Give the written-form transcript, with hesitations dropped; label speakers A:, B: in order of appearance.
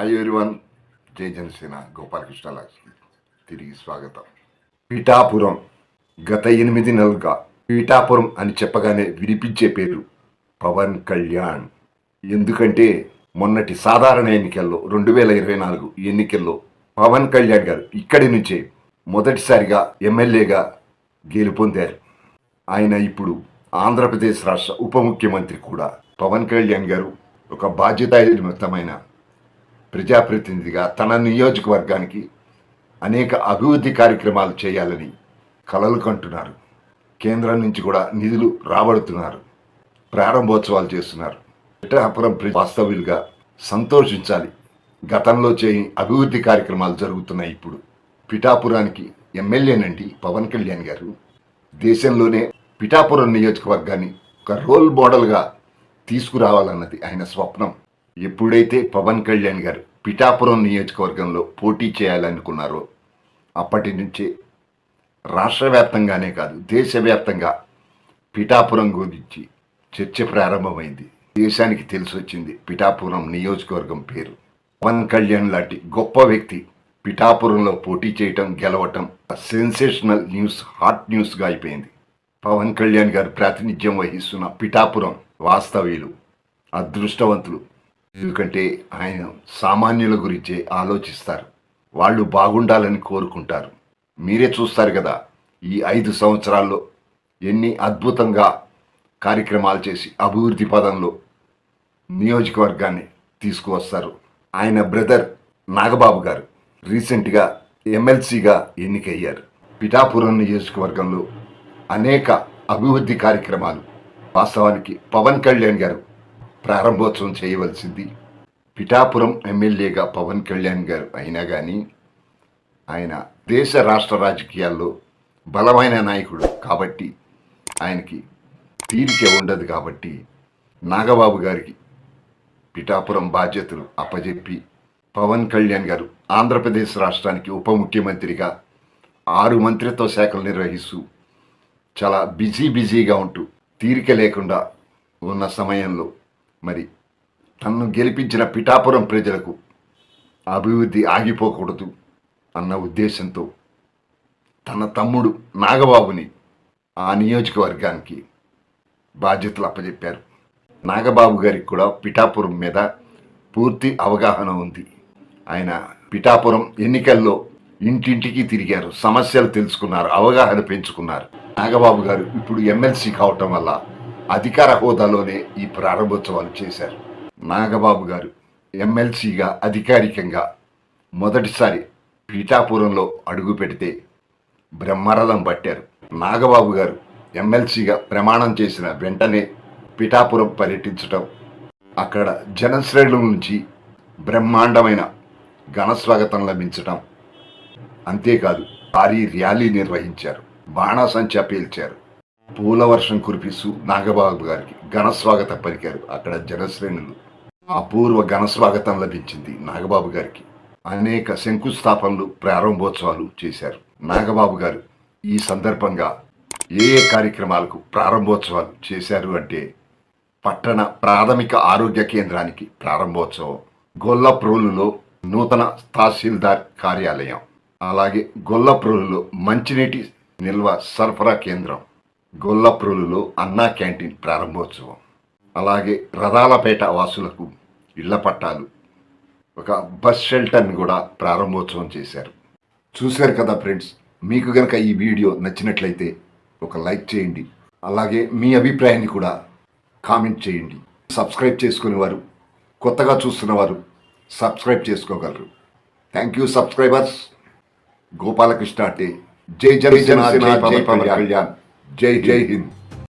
A: Hi everyone, జై జనసేన గోపాలకృష్ణ లాక్స్కి తిరిగి స్వాగతం. పిఠాపురం గత 8 నెలలుగా పిఠాపురం అని చెప్పగానే వినిపించే పేరు పవన్ కళ్యాణ్. ఎందుకంటే మొన్నటి సాధారణ ఎన్నికల్లో 2024 ఎన్నికల్లో పవన్ కళ్యాణ్ గారు ఇక్కడి నుంచే మొదటిసారిగా ఎమ్మెల్యేగా గెలుపొందారు. ఆయన ఇప్పుడు ఆంధ్రప్రదేశ్ రాష్ట్ర ఉప ముఖ్యమంత్రి కూడా. పవన్ కళ్యాణ్ గారు ఒక బాధ్యతాయుతమైన ప్రజాప్రతినిధిగా తన నియోజకవర్గానికి అనేక అభివృద్ధి కార్యక్రమాలు చేయాలని కలలు కంటున్నారు. కేంద్రం నుంచి కూడా నిధులు రాబడుతున్నారు, ప్రారంభోత్సవాలు చేస్తున్నారు. పిఠాపురం వాస్తవ్యులుగా సంతోషించాలి. గతంలో చేయని అభివృద్ధి కార్యక్రమాలు జరుగుతున్నాయి. ఇప్పుడు పిఠాపురానికి ఎమ్మెల్యేనండి పవన్ కళ్యాణ్ గారు. దేశంలోనే పిఠాపురం నియోజకవర్గాన్ని ఒక రోల్ మోడల్గా తీసుకురావాలన్నది ఆయన స్వప్నం. ఎప్పుడైతే పవన్ కళ్యాణ్ గారు పిఠాపురం నియోజకవర్గంలో పోటీ చేయాలనుకున్నారో అప్పటి నుంచే రాష్ట్ర వ్యాప్తంగానే కాదు దేశవ్యాప్తంగా పిఠాపురం గురించి చర్చ ప్రారంభమైంది. దేశానికి తెలిసి వచ్చింది పిఠాపురం నియోజకవర్గం పేరు. పవన్ కళ్యాణ్ లాంటి గొప్ప వ్యక్తి పిఠాపురంలో పోటీ చేయటం, గెలవటం సెన్సేషనల్ న్యూస్, హాట్ న్యూస్గా అయిపోయింది. పవన్ కళ్యాణ్ గారు ప్రాతినిధ్యం వహిస్తున్న పిఠాపురం వాస్తవ్యులు అదృష్టవంతులు. ఎందుకంటే ఆయన సామాన్యుల గురించే ఆలోచిస్తారు, వాళ్ళు బాగుండాలని కోరుకుంటారు. మీరే చూస్తారు కదా ఈ 5 సంవత్సరాల్లో ఎన్ని అద్భుతంగా కార్యక్రమాలు చేసి అభివృద్ధి పదంలో నియోజకవర్గాన్ని తీసుకువస్తారు. ఆయన బ్రదర్ నాగబాబు గారు రీసెంట్గా ఎమ్మెల్సీగా ఎన్నికయ్యారు. పిఠాపురం నియోజకవర్గంలో అనేక అభివృద్ధి కార్యక్రమాలు వాస్తవానికి పవన్ కళ్యాణ్ గారు ప్రారంభోత్సవం చేయవలసింది. పిఠాపురం ఎమ్మెల్యేగా పవన్ కళ్యాణ్ గారు అయినా కానీ ఆయన దేశ రాష్ట్ర రాజకీయాల్లో బలమైన నాయకుడు కాబట్టి ఆయనకి తీరిక ఉండదు. కాబట్టి నాగబాబు గారికి పిఠాపురం బాధ్యతలు అప్పజెప్పి పవన్ కళ్యాణ్ గారు ఆంధ్రప్రదేశ్ రాష్ట్రానికి ఉప ముఖ్యమంత్రిగా 6 మంత్రిత్వ శాఖలు నిర్వహిస్తూ చాలా బిజీగా ఉంటూ తీరిక లేకుండా ఉన్న సమయంలో మరి తనను గెలిపించిన పిఠాపురం ప్రజలకు అభివృద్ధి ఆగిపోకూడదు అన్న ఉద్దేశంతో తన తమ్ముడు నాగబాబుని ఆ నియోజకవర్గానికి బాధ్యతలు అప్పచెప్పారు. నాగబాబు గారికి కూడా పిఠాపురం మీద పూర్తి అవగాహన ఉంది. ఆయన పిఠాపురం ఎన్నికల్లో ఇంటింటికి తిరిగారు, సమస్యలు తెలుసుకున్నారు, అవగాహన పెంచుకున్నారు. నాగబాబు గారు ఇప్పుడు ఎమ్మెల్సీ కావటం వల్ల అధికార హోదాలోనే ఈ ప్రారంభోత్సవాలు చేశారు. నాగబాబు గారు ఎమ్మెల్సీగా అధికారికంగా మొదటిసారి పిఠాపురంలో అడుగు పెడితే బ్రహ్మరథం పట్టారు. నాగబాబు గారు ఎమ్మెల్సీగా ప్రమాణం చేసిన వెంటనే పిఠాపురం పర్యటించటం, అక్కడ జనశ్రేణుల నుంచి బ్రహ్మాండమైన ఘనస్వాగతం లభించటం, అంతేకాదు భారీ ర్యాలీ నిర్వహించారు, బాణాసంచా పేల్చారు, పూల వర్షం కురిపిస్తూ నాగబాబు గారికి ఘనస్వాగతం పలికారు. అక్కడ జనశ్రేణులు అపూర్వ ఘనస్వాగతం లభించింది నాగబాబు గారికి. అనేక శంకుస్థాపనలు, ప్రారంభోత్సవాలు చేశారు. నాగబాబు గారు ఈ సందర్భంగా ఏ కార్యక్రమాలకు ప్రారంభోత్సవాలు చేశారు అంటే పట్టణ ప్రాథమిక ఆరోగ్య కేంద్రానికి ప్రారంభోత్సవం, గొల్లప్రోలులో నూతన తహసీల్దార్ కార్యాలయం, అలాగే గొల్లప్రోలులో మంచినీటి నిల్వ సరఫరా కేంద్రం, గొల్లప్రోలులో అన్నా క్యాంటీన్ ప్రారంభోత్సవం, అలాగే రథాలపేట వాసులకు ఇళ్ల పట్టాలు, ఒక బస్ షెల్టర్ని కూడా ప్రారంభోత్సవం చేశారు. చూశారు కదా ఫ్రెండ్స్, మీకు కనుక ఈ వీడియో నచ్చినట్లయితే ఒక లైక్ చేయండి, అలాగే మీ అభిప్రాయాన్ని కూడా కామెంట్ చేయండి. సబ్స్క్రైబ్ చేసుకునే వారు, కొత్తగా చూస్తున్న వారు సబ్స్క్రైబ్ చేసుకోగలరు. Thank you subscribers. గోపాలకృష్ణ అంటే జై జనసేన, జై పవన్ కళ్యాణ్, జై హింద్.